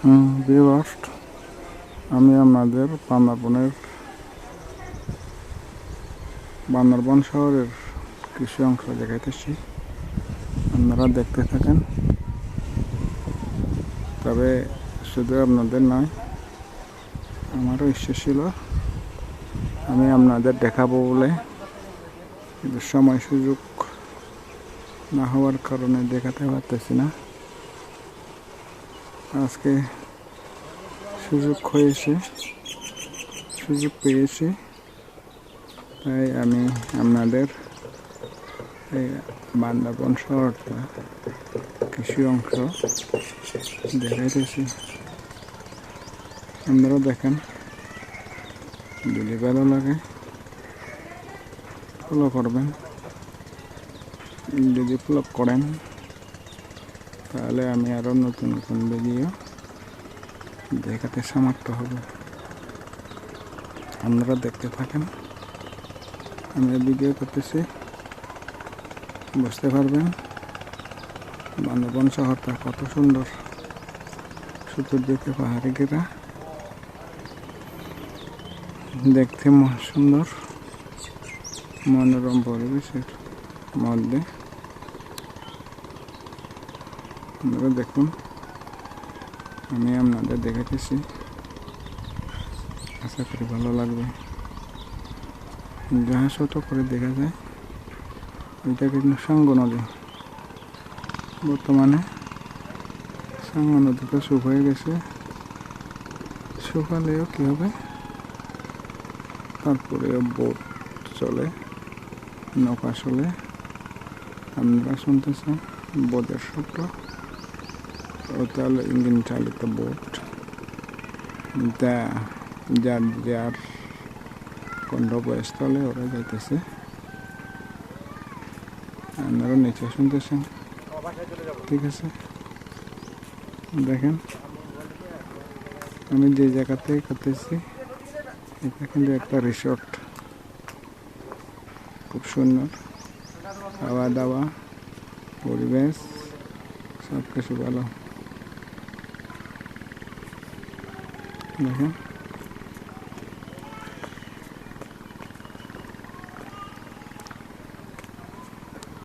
Viewers, আমি আপনাদের বান্দরবান শহরের কিছু অংশ দেখাইতেছি, আপনারা দেখতে থাকেন। তবে শুধু আপনাদের নয়, আমারও ইচ্ছে ছিল আমি আপনাদের দেখাবো বলে, কিন্তু সময় সুযোগ না হওয়ার কারণে দেখাতে পারতেছি না। আজকে সুযোগ পেয়েছি, তাই আমি আপনাদের এই বান্দরবান শহরটা কিছু অংশ দেখাইতেছি। আপনারা দেখেন, যদি ভালো লাগে ফলো করবেন, যদি ফলো করেন তাহলে আমি আরও নতুন নতুন ভিডিও দেখাতে সামর্থ্য হব। আপনারা দেখতে থাকেন, আমি ভিডিও করতেছি, বুঝতে পারবেন বান্দরবান শহরটা কত সুন্দর। চতুর্দিকে পাহাড়ি ঘেরা, দেখতে সুন্দর মনোরম পরিবেশের মধ্যে। আপনারা দেখুন, আমি আপনাদের দেখাতেছি, আশা করি ভালো লাগবে। যাহা ছোট করে দেখা যায়, এটা কিন্তু সাঙ্গ নদী। বর্তমানে সাঙ্গ নদীটা শুকিয়ে গেছে, শুকালেও কী হবে, তারপরে বোট চলে, নৌকা চলে। আপনারা শুনতেছেন বোটের শব্দ, ওটা হলো ইঞ্জিন চালিত বোট, যার যার গন্তব্যস্থলে ওরা যাইতেছে। আপনারা নিচে শুনতেছেন, ঠিক আছে? দেখেন, আমি যে জায়গাতে করতেছি এটা কিন্তু একটা রিসোর্ট, খুব সুন্দর খাওয়া দাওয়া, পরিবেশ সব কিছু ভালো। দেখেন।